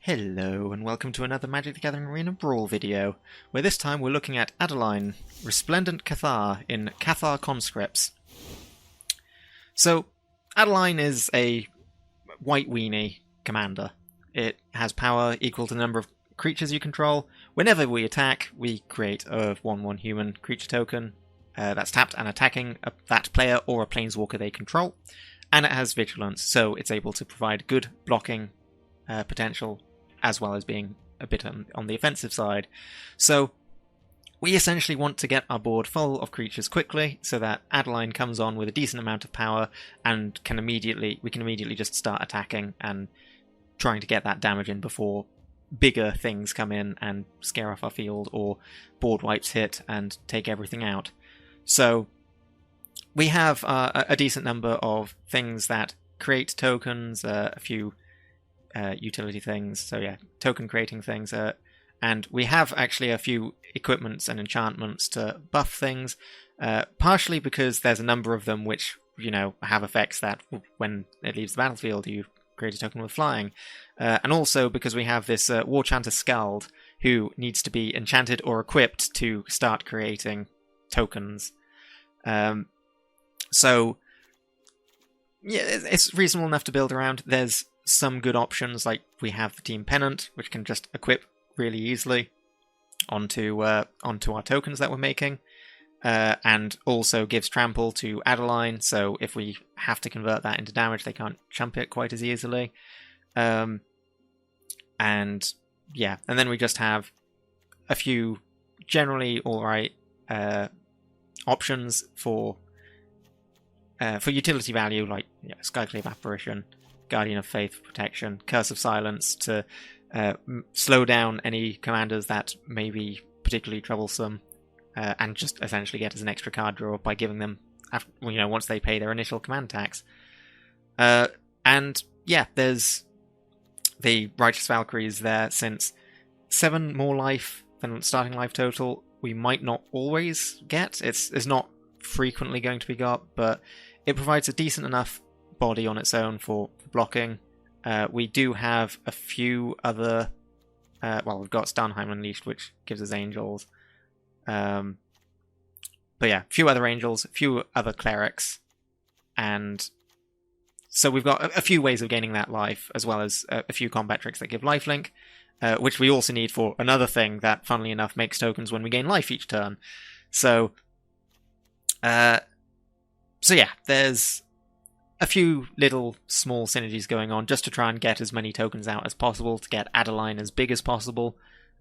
Hello and welcome to another Magic the Gathering Arena Brawl video, where this time we're looking at Adeline, Resplendent Cathar in Cathar Conscripts. So, Adeline is a white weenie commander. It has power equal to the number of creatures you control. Whenever we attack, we create a 1/1 human creature token that's tapped and attacking that player or a planeswalker they control. And it has vigilance, so it's able to provide good blocking potential, as well as being a bit on the offensive side. So we essentially want to get our board full of creatures quickly, so that Adeline comes on with a decent amount of power and we can immediately just start attacking and trying to get that damage in before bigger things come in and scare off our field, or board wipes hit and take everything out. So we have a decent number of things that create tokens, a few utility things, so yeah, token creating things, and we have actually a few equipments and enchantments to buff things, partially because there's a number of them which, you know, have effects that when it leaves the battlefield you create a token with flying, and also because we have this War Chanter Skald who needs to be enchanted or equipped to start creating tokens. So yeah, it's reasonable enough to build around. There's some good options, like we have the Team Pennant, which can just equip really easily onto our tokens that we're making, and also gives trample to Adeline, so if we have to convert that into damage, they can't chump it quite as easily. And yeah, and then we just have a few generally alright options for utility value, like Skyclave Apparition, Guardian of Faith protection, Curse of Silence to slow down any commanders that may be particularly troublesome, and just essentially get us an extra card draw by giving them, once they pay their initial command tax. And yeah, there's the Righteous Valkyries there, since 7 more life than starting life total we might not always get. It's not frequently going to be got, but it provides a decent enough body on its own for blocking. We do have a few other, we've got Starnheim Unleashed, which gives us angels, but yeah, a few other angels, a few other clerics, and so we've got a few ways of gaining that life, as well as a few combat tricks that give lifelink, which we also need for another thing that, funnily enough, makes tokens when we gain life each turn. So yeah, there's a few little small synergies going on just to try and get as many tokens out as possible, to get Adeline as big as possible,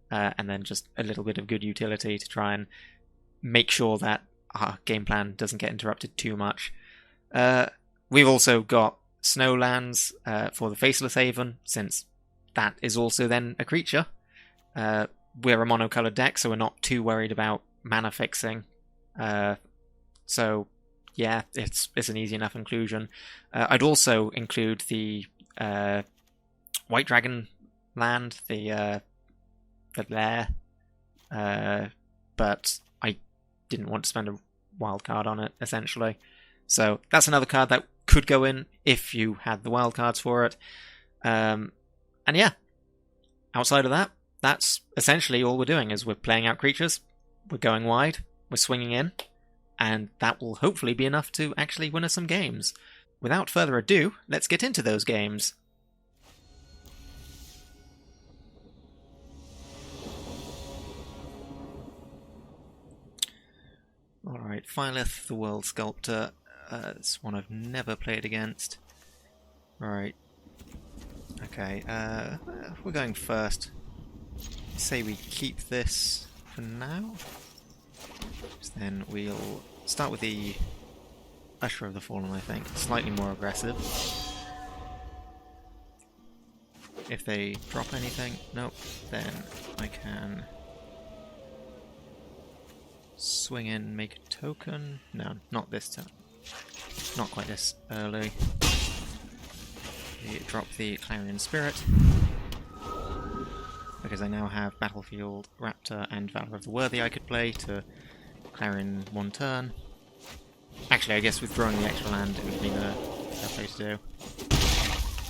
and then just a little bit of good utility to try and make sure that our game plan doesn't get interrupted too much. We've also got Snowlands for the Faceless Haven, since that is also then a creature. We're a monocolored deck, so we're not too worried about mana fixing. So yeah, it's an easy enough inclusion. I'd also include the White Dragon land, the lair, but I didn't want to spend a wild card on it, essentially. So that's another card that could go in if you had the wild cards for it. And yeah, outside of that, that's essentially all we're doing, is we're playing out creatures, we're going wide, we're swinging in, and that will hopefully be enough to actually win us some games. Without further ado, let's get into those games. Alright, Phylath, the World Sculptor. It's one I've never played against. Right. Okay, we're going first. Say we keep this for now. Then we'll start with the Usher of the Fallen, I think. Slightly more aggressive. If they drop anything, nope, then I can swing in, make a token. No, not this turn. Not quite this early. Drop the Clarion Spirit, because I now have Battlefield, Raptor, and Valor of the Worthy I could play to Clarion one turn. Actually, I guess withdrawing the extra land would have been a fair play to do.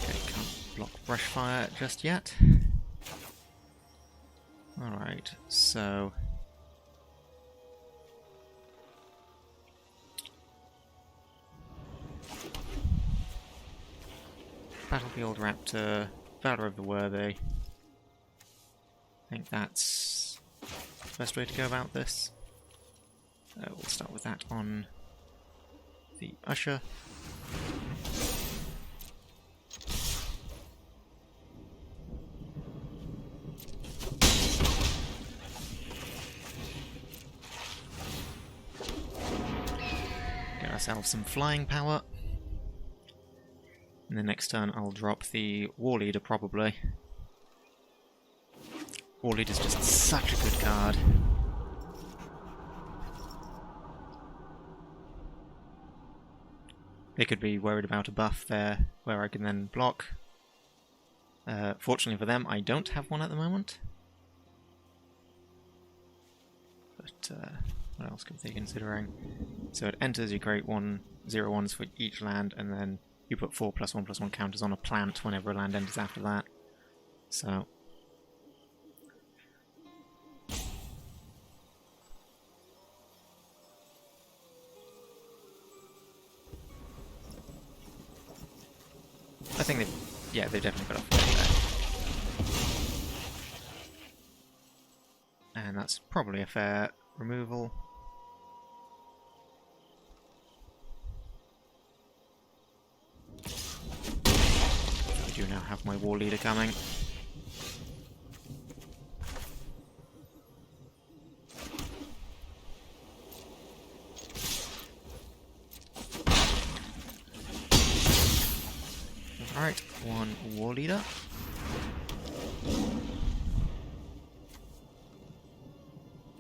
Okay, can't block Brushfire just yet. Alright, so... Battlefield Raptor, Valor of the Worthy. I think that's the best way to go about this. We'll start with that on the Usher. Get ourselves some flying power. And the next turn I'll drop the War Leader probably. War Leader's just such a good card. They could be worried about a buff there where I can then block. Fortunately for them, I don't have one at the moment. But what else could they be considering? So it enters, you create 1/0/1s for each land, and then you put 4+1/+1 counters on a plant whenever a land enters after that. So... I think they've definitely got a fair there. And that's probably a fair removal. I do now have my War Leader coming. Alright, one War Leader.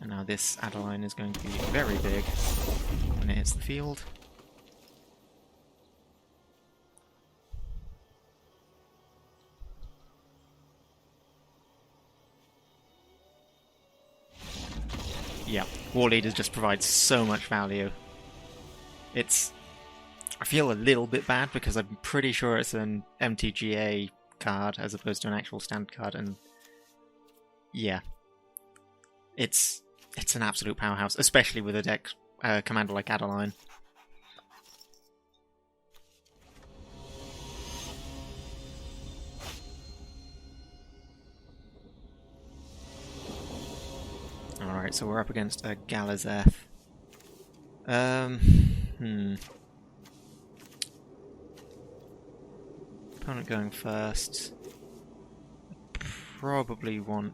And now this Adeline is going to be very big when it hits the field. Yeah, War Leaders just provides so much value. I feel a little bit bad because I'm pretty sure it's an MTGA card as opposed to an actual standard card, and yeah, it's an absolute powerhouse, especially with a deck commander like Adeline. Alright, so we're up against a Galazeth. Opponent going first. Probably want...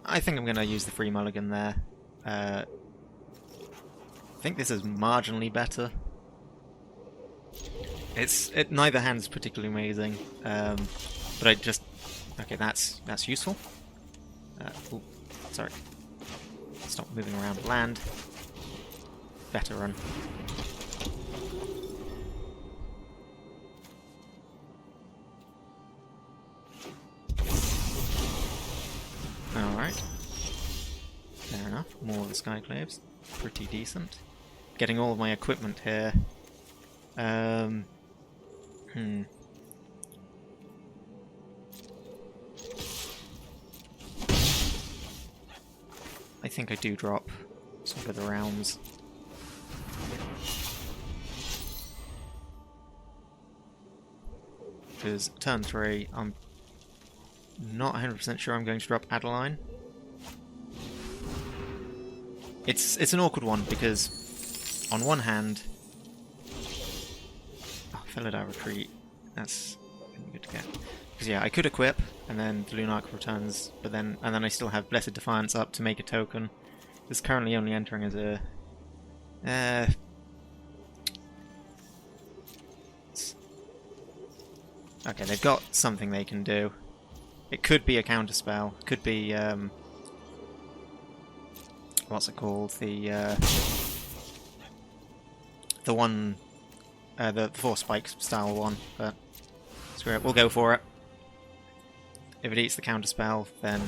I think I'm going to use the free mulligan there. I think this is marginally better. Neither hand's particularly amazing, but I just... Okay, that's useful. Ooh, sorry. Stop moving around land. Better run. Alright. Fair enough. More of the Skyclaves. Pretty decent. Getting all of my equipment here. I think I do drop some of the realms. Because turn 3, I'm not 100% sure I'm going to drop Adeline. It's an awkward one because on one hand, Phylath retreat. That's good to get. Because yeah, I could equip and then the Lunarch returns, but then I still have Blessed Defiance up to make a token. It's currently only entering as a okay, they've got something they can do. It could be a counterspell. It could be what's it called? The one, the 4 spikes style one. But screw it, we'll go for it. If it eats the counterspell, then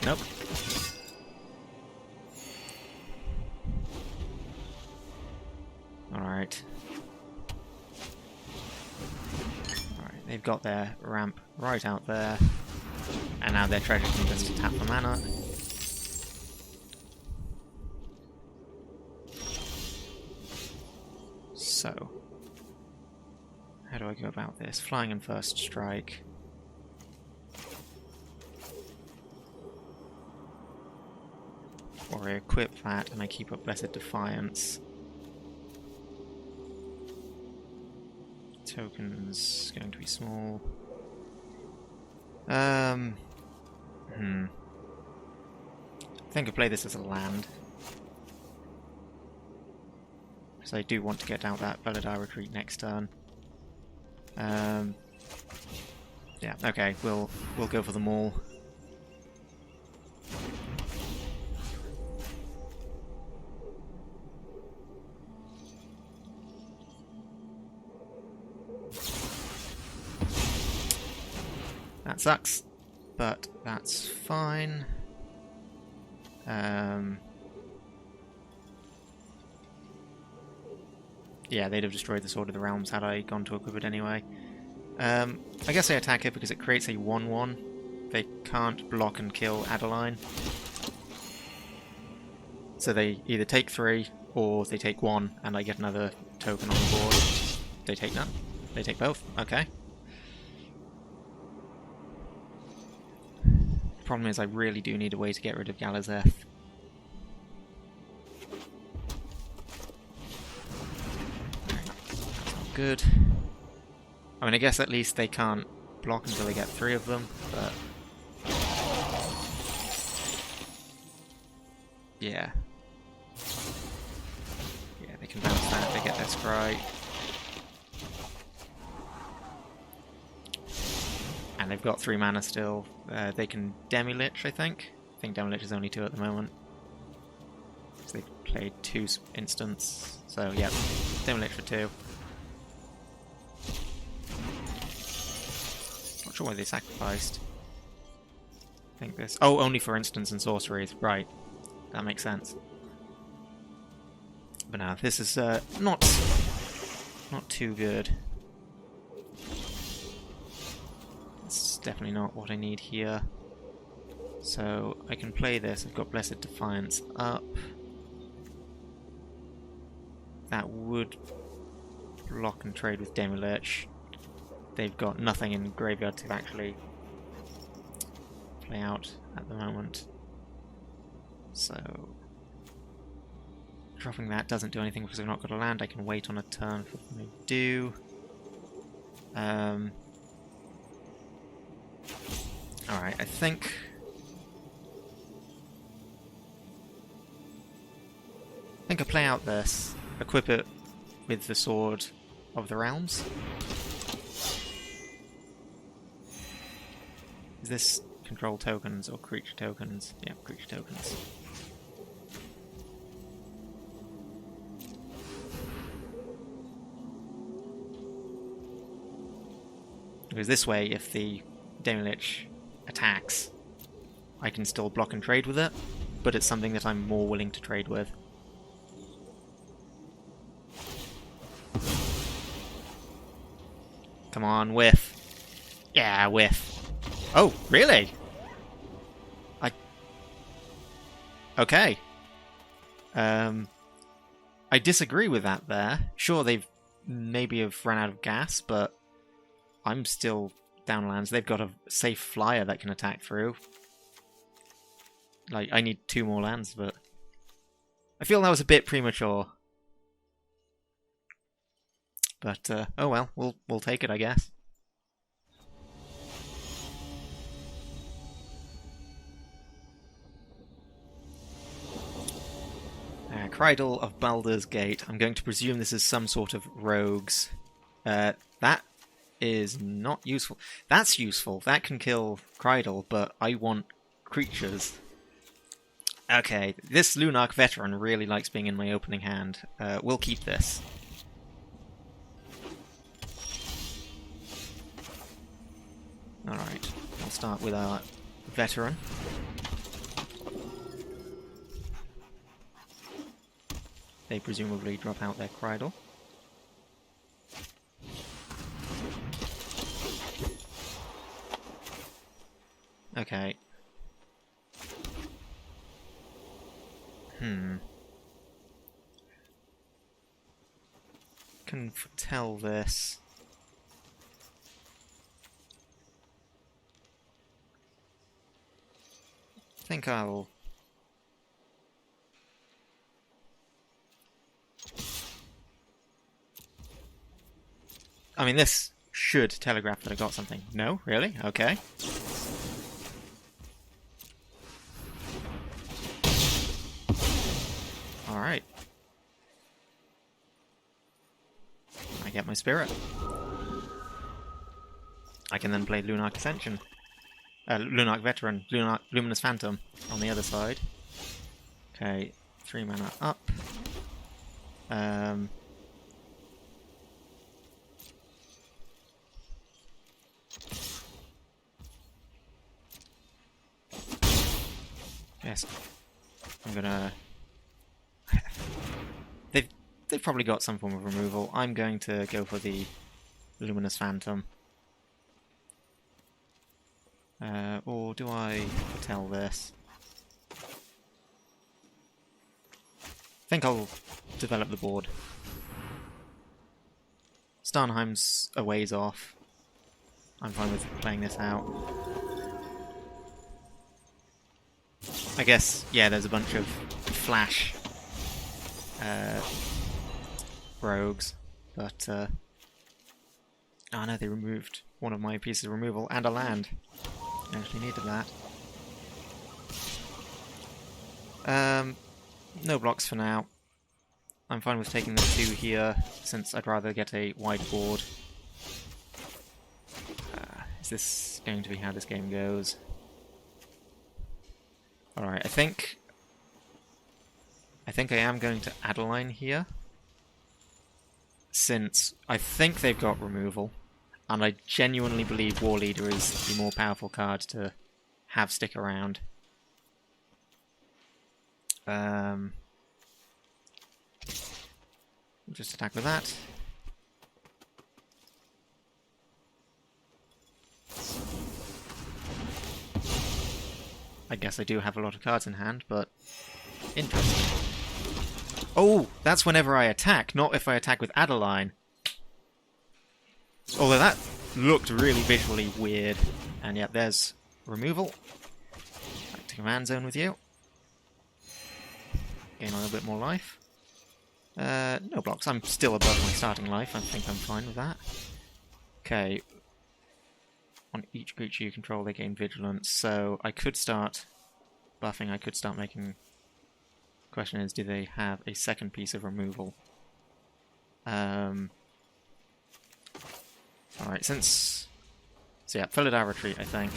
nope. Alright. Alright, they've got their ramp right out there. And now their treasure can just tap the mana. So, how do I go about this? Flying in first strike. Or I equip that and I keep up Blessed Defiance. Tokens going to be small. I think I play this as a land. Because I do want to get out that Baldur retreat next turn. Yeah, okay, we'll go for them all. That sucks, but that's fine. Yeah, they'd have destroyed the Sword of the Realms had I gone to equip it anyway. I guess I attack it because it creates a 1-1. They can't block and kill Adeline. So they either take 3 or they take 1 and I get another token on the board. They take none. They take both. Okay. Problem is I really do need a way to get rid of Galazeth. That's not good. I mean, I guess at least they can't block until they get 3 of them, but... yeah. Yeah, they can bounce that, they get their scry. And they've got 3 mana still. They can Demi-Lich, I think. I think Demi-Lich is only 2 at the moment. So they've played 2 instants. So, yeah, Demi-Lich for 2. Not sure why they sacrificed. I think this... oh, only for instants and sorceries. Right. That makes sense. But now, this is not too good. It's definitely not what I need here. So I can play this. I've got Blessed Defiance up. That would block and trade with Demi-Lich. They've got nothing in graveyard to actually play out at the moment. So dropping that doesn't do anything because I've not got a land. I can wait on a turn for them to do. Alright, I think I play out this, equip it with the Sword of the Realms. Is this control tokens or creature tokens? Yeah, creature tokens. Because this way, if the Demi-Lich attacks, I can still block and trade with it, but it's something that I'm more willing to trade with. Come on, whiff. Yeah, whiff. Oh, really? Okay. I disagree with that there. Sure, they've maybe have run out of gas, but I'm still down lands. They've got a safe flyer that can attack through. Like, I need 2 more lands, but I feel that was a bit premature. But oh well, we'll take it, I guess. Krydle of Baldur's Gate. I'm going to presume this is some sort of rogues. That is not useful. That's useful. That can kill Krydle, but I want creatures. Okay, this Lunarch Veteran really likes being in my opening hand. We'll keep this. Alright, we'll start with our Veteran. They presumably drop out their Krydle. Okay. can foretell this. I think I'll... I mean, this should telegraph that I got something. No? Really? Okay. Alright. I get my spirit. I can then play Lunarch Ascension. Lunarch Veteran, Luminous Phantom on the other side. Okay, 3 mana up. Yes, I'm gonna... They've probably got some form of removal. I'm going to go for the Luminous Phantom. Or do I foretell this? I think I'll develop the board. Starnheim's a ways off. I'm fine with playing this out. I guess, yeah, there's a bunch of flash rogues, but oh no, they removed one of my pieces of removal and a land. I actually needed that. No blocks for now. I'm fine with taking the 2 here, since I'd rather get a wide board. Is this going to be how this game goes? Alright, I think I am going to Adeline here, since I think they've got removal, and I genuinely believe War Leader is the more powerful card to have stick around. Just attack with that. I guess I do have a lot of cards in hand, but interesting. Oh, that's whenever I attack, not if I attack with Adeline. Although that looked really visually weird. And yep, there's removal. Back to command zone with you. Gain a little bit more life. No blocks. I'm still above my starting life. I think I'm fine with that. Okay. On each creature you control, they gain vigilance. So I could start buffing. I could start making... Question is, do they have a second piece of removal? Alright, since... So yeah, Phylath retreat, I think.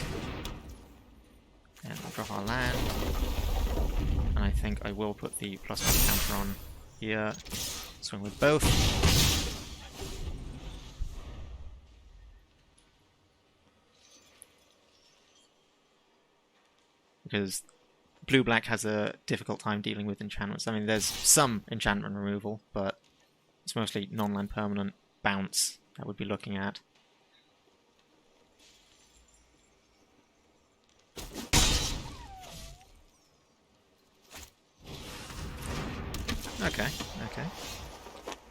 And we'll drop our land. And I think I will put the +1 counter on here. Swing with both. Because blue-black has a difficult time dealing with enchantments. I mean, there's some enchantment removal, but it's mostly non-land permanent bounce that we'd be looking at. Okay, okay.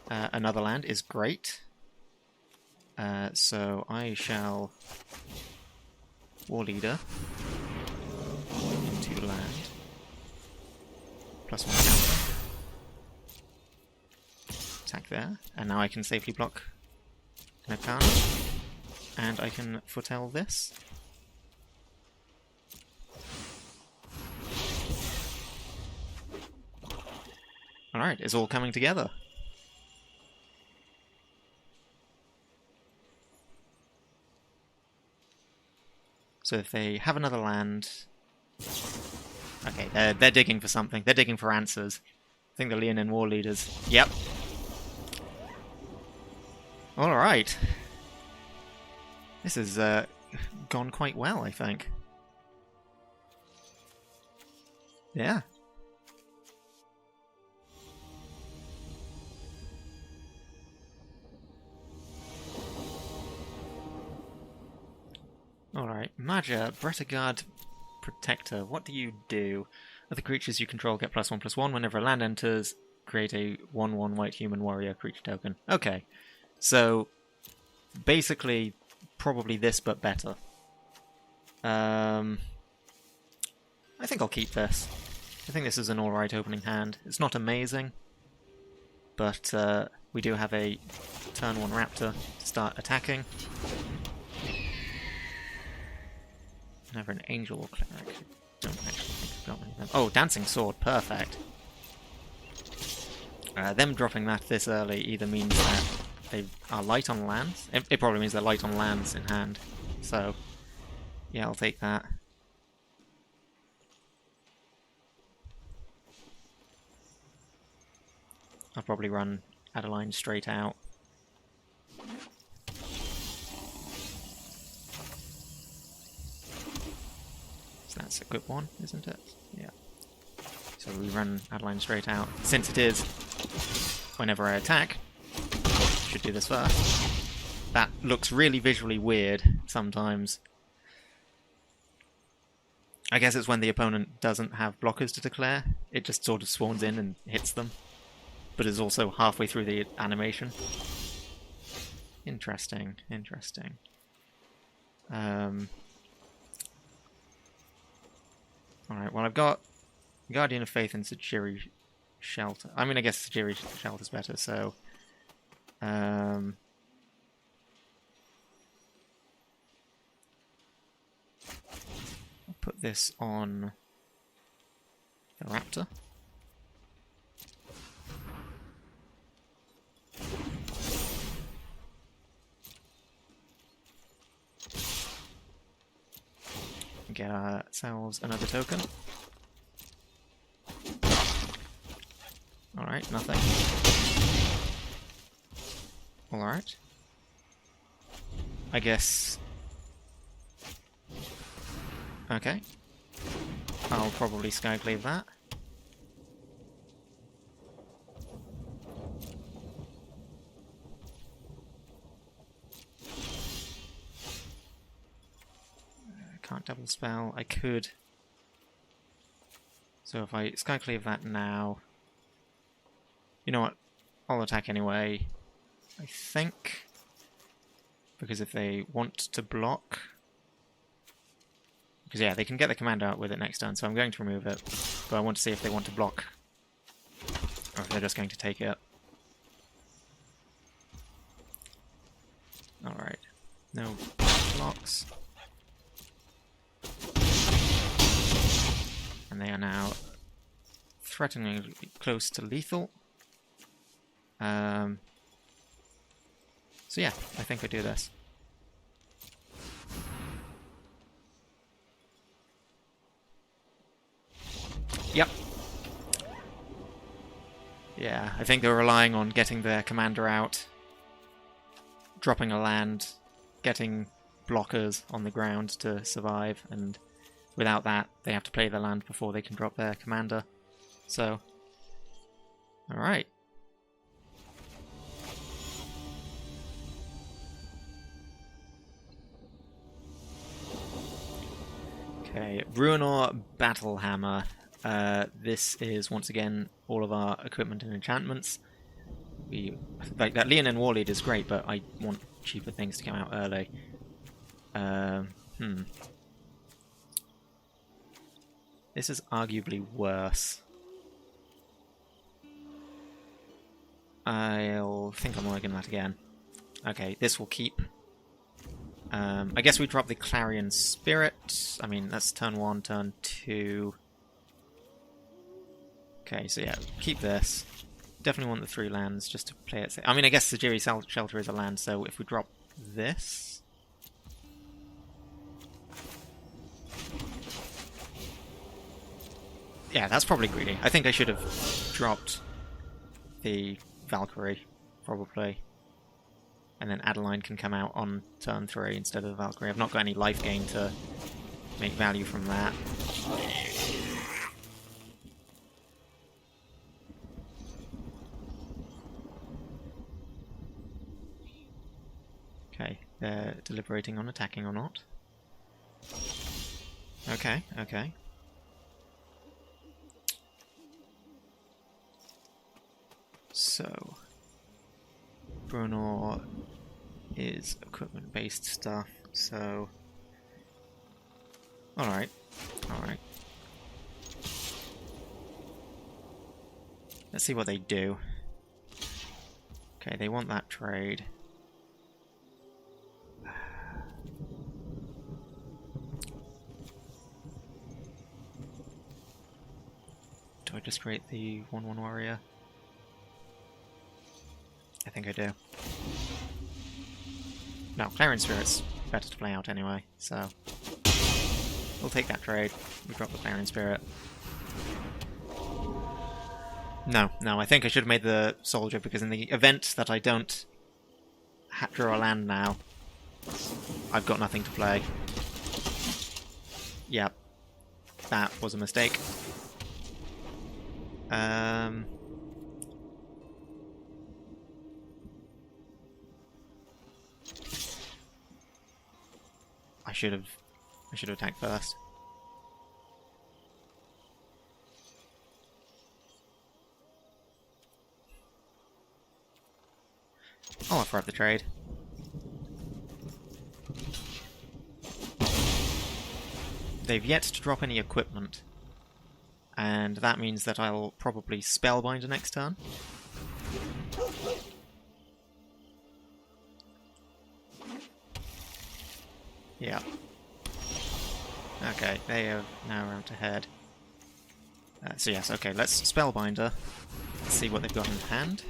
Another land is great. So I shall War Leader into land. +1 counter. Attack there. And now I can safely block an Arcana. And I can foretell this. Alright, it's all coming together. So if they have another land... Okay, they're digging for something. They're digging for answers. I think they're Leonin War Leaders. Yep. Alright. This has gone quite well, I think. Yeah. Alright, Maja, Bretagard, Protector. What do you do? Other creatures you control get +1/+1 whenever a land enters create a 1/1 white human warrior creature token. Okay, so basically probably this but better. I think I'll keep this. I think this is an alright opening hand. It's not amazing, but we do have a turn 1 raptor to start attacking. Never an angel or cleric. Don't actually think I've got many of them. Oh, dancing sword, perfect. Them dropping that this early either means that they are light on lands. It probably means they're light on lands in hand. So, yeah, I'll take that. I'll probably run Adeline straight out. So that's a good one, isn't it? Yeah. So we run Adeline straight out. Since it is, whenever I attack, should do this first. That looks really visually weird sometimes. I guess it's when the opponent doesn't have blockers to declare. It just sort of spawns in and hits them. But is also halfway through the animation. Interesting, interesting. Alright, well I've got Guardian of Faith and Sajiri Shelter. I mean, I guess Sajiri Shelter's better, so... I'll put this on the Raptor. Get ourselves another token. Alright, nothing. Alright. I guess... Okay. I'll probably Skyclave that. Can't double spell. I could. So if I Skyclave that now... You know what? I'll attack anyway. I think. Because if they want to block... Because yeah, they can get the command out with it next turn, so I'm going to remove it. But I want to see if they want to block. Or if they're just going to take it. Alright. No blocks. And they are now threateningly close to lethal. So yeah, I think we do this. Yep. Yeah, I think they're relying on getting their commander out, dropping a land, getting blockers on the ground to survive, and without that, they have to play their land before they can drop their commander. So, alright. Okay, Bruenor Battlehammer. This is, once again, all of our equipment and enchantments. Like, that Leonin War Lead is great, but I want cheaper things to come out early. This is arguably worse. I'll think I'm working that again. Okay, this will keep. I guess we drop the Clarion Spirit. I mean, that's turn 1, turn 2. Okay, so yeah, keep this. Definitely want the 3 lands just to play it safe. I mean, I guess Sajiri Shelter is a land, so if we drop this... Yeah, that's probably greedy. I think I should have dropped the Valkyrie, probably. And then Adeline can come out on turn 3 instead of the Valkyrie. I've not got any life gain to make value from that. Okay, they're deliberating on attacking or not. Okay, okay. Bruenor is equipment-based stuff, so... Alright, alright. Let's see what they do. Okay, they want that trade. Do I just create the 1/1 warrior? I think I do. No, Clarion Spirit's better to play out anyway, so... We'll take that trade. We drop the Clarion Spirit. No, I think I should have made the soldier, because in the event that I don't draw a land now, I've got nothing to play. Yep. That was a mistake. I should have attacked first. I'll offer up the trade. They've yet to drop any equipment, and that means that I'll probably Spellbinder next turn. Yeah. Okay, they are now around to head. So yes, okay, let's Spellbinder. Let's see what they've got in hand.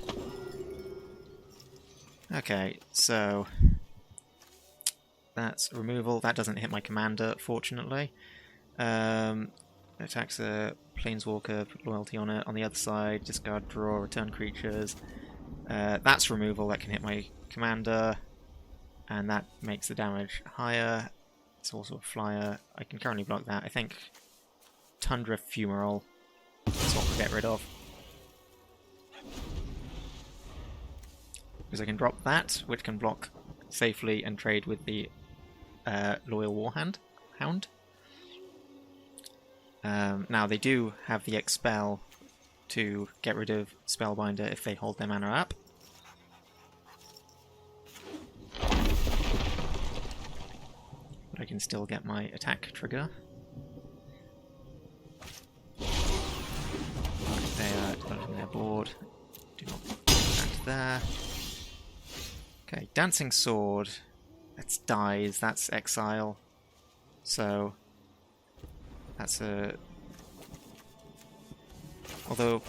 Okay, so that's removal. That doesn't hit my commander, fortunately. Attacks a planeswalker, put loyalty on it. On the other side, discard, draw, return creatures. That's removal. That can hit my commander, and that makes the damage higher. It's also a flyer. I can currently block that. I think Tundra Fumarole is what we'll get rid of. Because I can drop that, which can block safely and trade with the Loyal Warhound. Now, they do have the Expel to get rid of Spellbinder if they hold their mana up. But I can still get my attack trigger. They are developing their board. Do not put that there. Okay, Dancing Sword. That's dies, that's exile. So that's a... Although,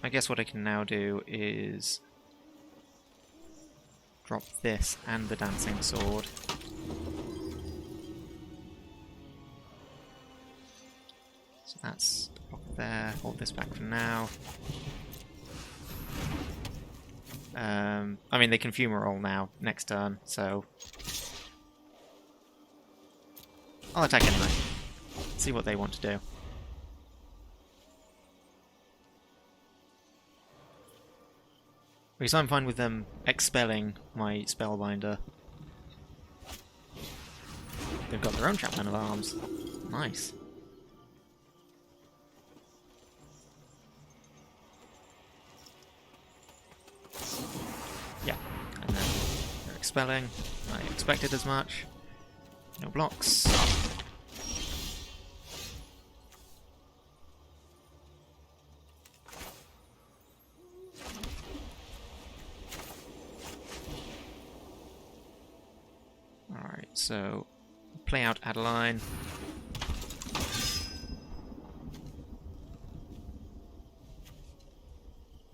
I guess what I can now do is drop this and the Dancing Sword. So that's block there, hold this back for now. I mean, they can Fumarole now, next turn, so... I'll attack anyway. See what they want to do. Because I'm fine with them expelling my Spellbinder. They've got their own Chaplain of Arms. Nice. Yeah, and then they're expelling. I expected as much. No blocks. Alright, so play out Adeline.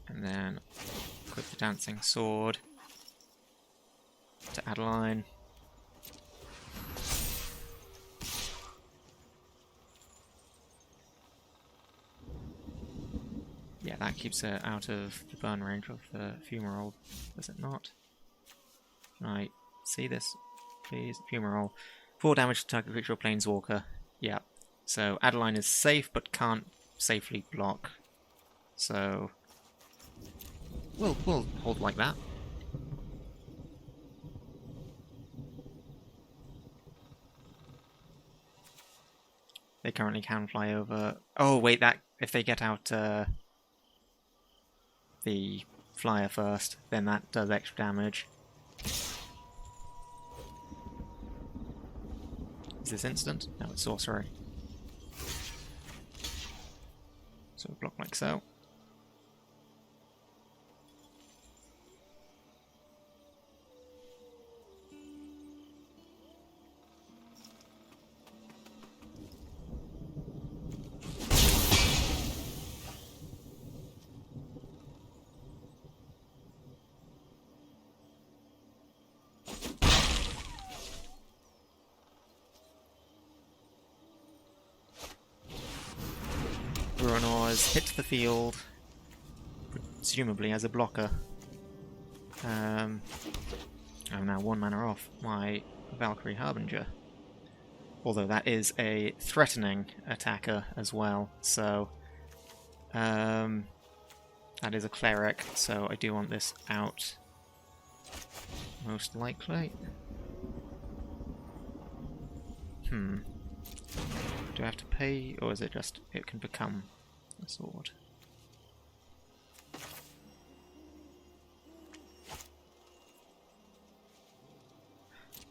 And then equip the Dancing Sword to Adeline. Yeah, that keeps her out of the burn range of the Fumarole, does it not? Can I see this, please? Fumarole. 4 damage to target creature or planeswalker. Yeah. So Adeline is safe, but can't safely block. So we'll hold like that. They currently can fly over. Oh wait, that if they get out the flyer first, then that does extra damage. Is this instant? No, it's sorcery. So block like so. Bruenor has hit the field, presumably as a blocker. I'm now 1 mana off my Valkyrie Harbinger. Although that is a threatening attacker as well, so that is a cleric, so I do want this out most likely. Do I have to pay, or is it just it can become a sword?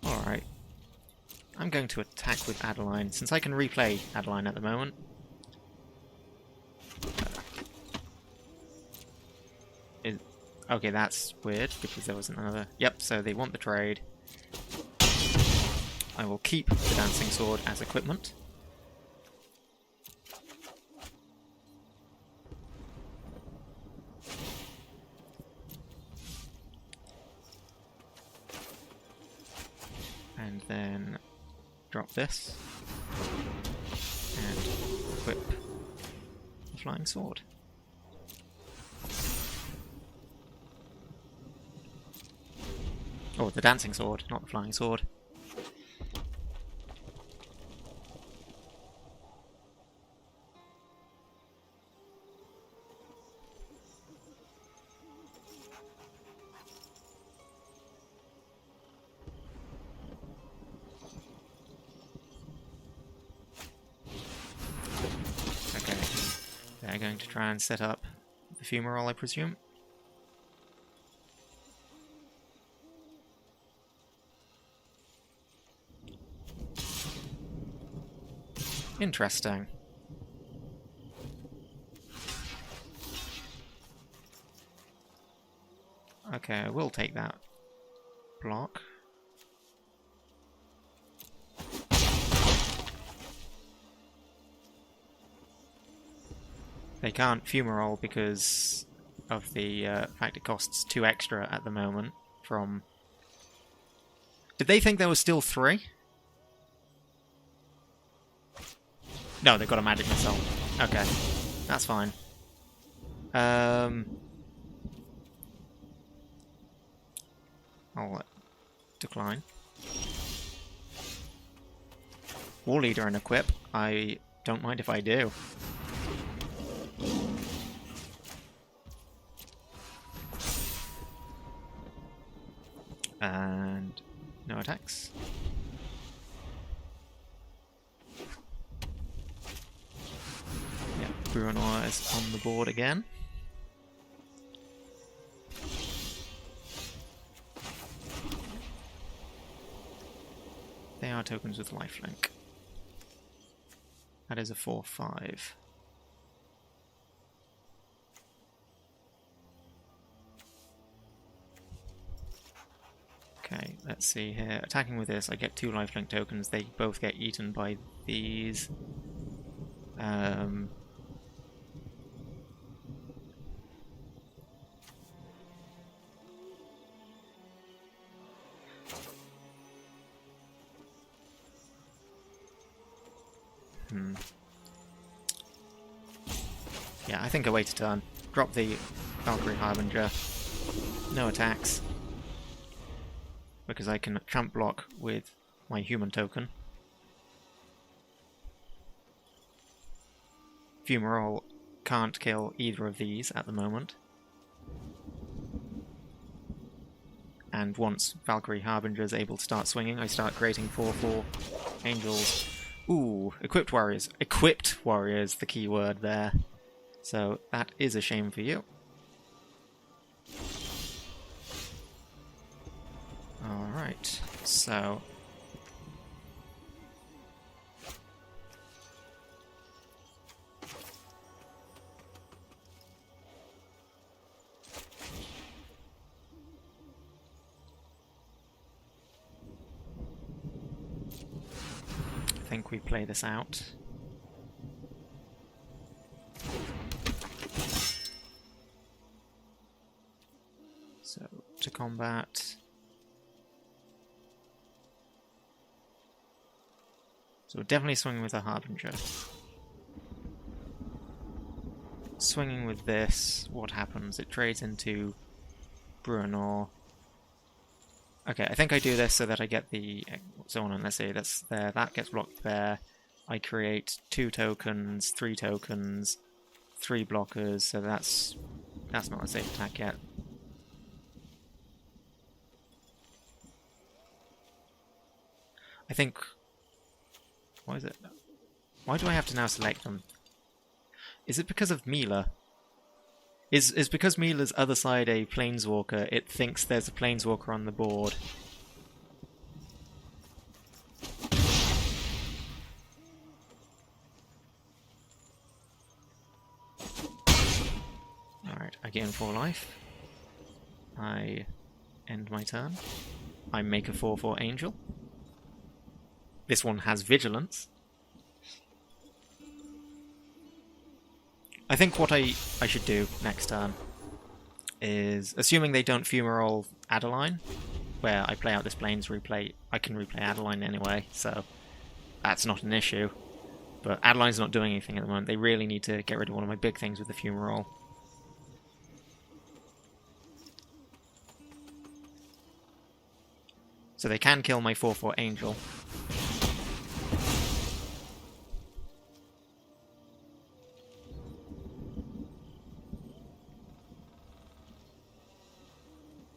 Alright. I'm going to attack with Adeline, since I can replay Adeline at the moment. Okay, that's weird, because there wasn't another... Yep, so they want the trade. I will keep the Dancing Sword as equipment. And then drop this and equip the Flying Sword. Oh, the Dancing Sword, not the Flying Sword. They're going to try and set up the fumarole, I presume. Interesting. Okay, I will take that block. They can't fumarole because of the fact it costs 2 extra at the moment from... Did they think there was still 3? No, they've got a magic missile. Okay, that's fine. I'll decline. War Leader and equip. I don't mind if I do. And no attacks. Yeah, Bruenor is on the board again. They are tokens with lifelink. That is a 4/5. Okay, let's see here. Attacking with this, I get 2 lifelink tokens. They both get eaten by these. Yeah, I think I wait a turn. Drop the Valkyrie Harbinger. No attacks. Because I can tramp block with my human token. Fumarole can't kill either of these at the moment. And once Valkyrie Harbinger is able to start swinging, I start creating 4/4 angels. Ooh, equipped warriors. Equipped warriors, the key word there. So that is a shame for you. Right, so... I think we play this out. So, to combat... So we're definitely swinging with a Harbinger. Swinging with this, what happens? It trades into Bruenor. Okay, I think I do this so that I get the zone, and let's say that's there, that gets blocked there. I create 2 tokens, 3 tokens, 3 blockers, so that's not a safe attack yet. I think... Why is it? Why do I have to now select them? Is it because of Mila? Is because Mila's other side a planeswalker, it thinks there's a planeswalker on the board. Alright, I gain 4 life. I end my turn. I make a 4/4 angel. This one has vigilance. I think what I should do next turn is, assuming they don't fumarole Adeline, where I play out this Plains replay, I can replay Adeline anyway, so that's not an issue. But Adeline's not doing anything at the moment. They really need to get rid of one of my big things with the fumarole. So they can kill my 4/4 angel.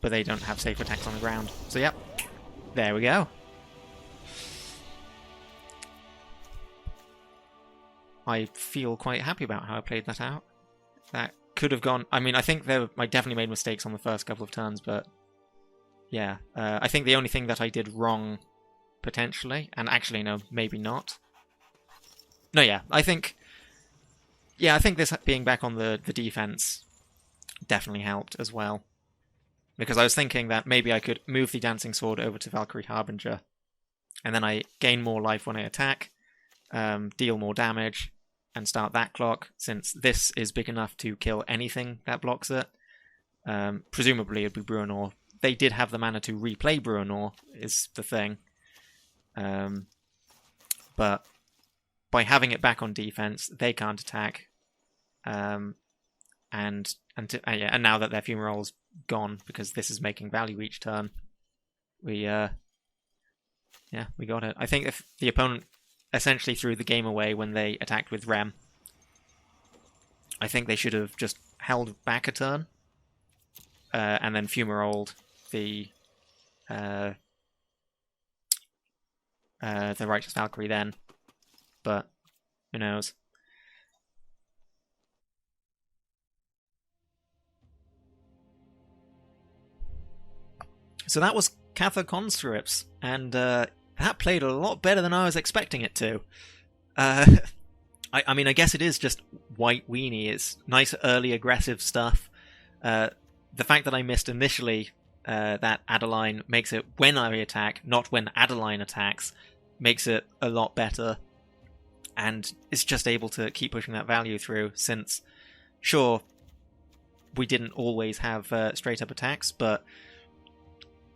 But they don't have safe attacks on the ground. So yep, there we go. I feel quite happy about how I played that out. That could have gone... I mean, I think I definitely made mistakes on the first couple of turns, but... Yeah, I think the only thing that I did wrong, potentially, and actually, no, maybe not. No, yeah, I think... Yeah, I think this being back on the defense definitely helped as well. Because I was thinking that maybe I could move the Dancing Sword over to Valkyrie Harbinger, and then I gain more life when I attack, deal more damage, and start that clock, since this is big enough to kill anything that blocks it. Presumably it'd be Bruenor. They did have the mana to replay Bruenor, is the thing. But by having it back on defense, they can't attack. And now that their fumarole's gone, because this is making value each turn, we got it. I think if the opponent essentially threw the game away when they attacked with Rem, I think they should have just held back a turn, and then fumaroled the Righteous Valkyrie then. But who knows? So that was Cathar Conscripts, and that played a lot better than I was expecting it to. I mean, I guess it is just white weenie. It's nice, early, aggressive stuff. The fact that I missed initially that Adeline makes it when I attack, not when Adeline attacks, makes it a lot better. And it's just able to keep pushing that value through, since, sure, we didn't always have straight-up attacks, but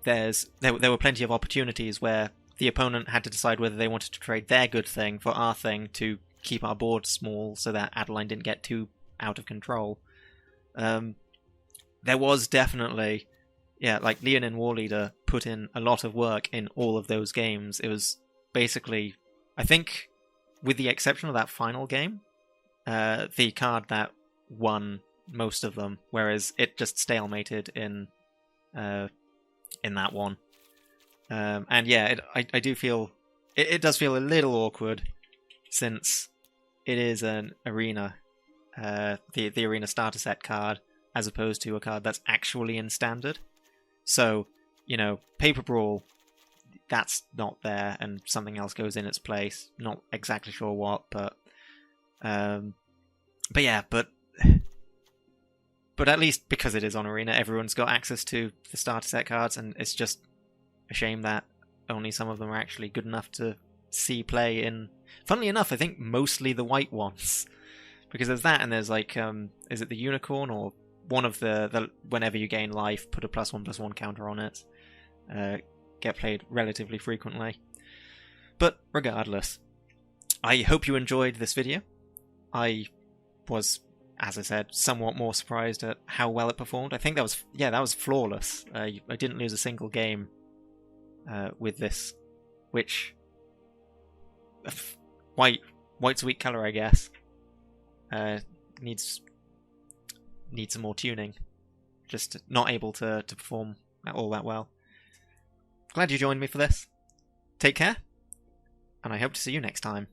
there were plenty of opportunities where the opponent had to decide whether they wanted to trade their good thing for our thing to keep our board small so that Adeline didn't get too out of control. There was definitely, like Leonin Warleader put in a lot of work in all of those games. It was basically, I think, with the exception of that final game, the card that won most of them, whereas it just stalemated in that one. And yeah, I do feel... It does feel a little awkward, since it is an arena, the arena starter set card, as opposed to a card that's actually in standard. So, Paper Brawl that's not there and something else goes in its place. Not exactly sure what, but yeah, but at least because it is on Arena, everyone's got access to the starter set cards, and it's just a shame that only some of them are actually good enough to see play in. Funnily enough, I think mostly the white ones, because there's that, and there's like, is it the unicorn or one of the whenever you gain life, put a +1/+1 counter on it. Get played relatively frequently. But regardless, I hope you enjoyed this video. I was, as I said, somewhat more surprised at how well it performed. I think that was flawless. I didn't lose a single game with this, which white's a weak color, I guess. Needs some more tuning. Just not able to perform all that well. Glad you joined me for this. Take care, and I hope to see you next time.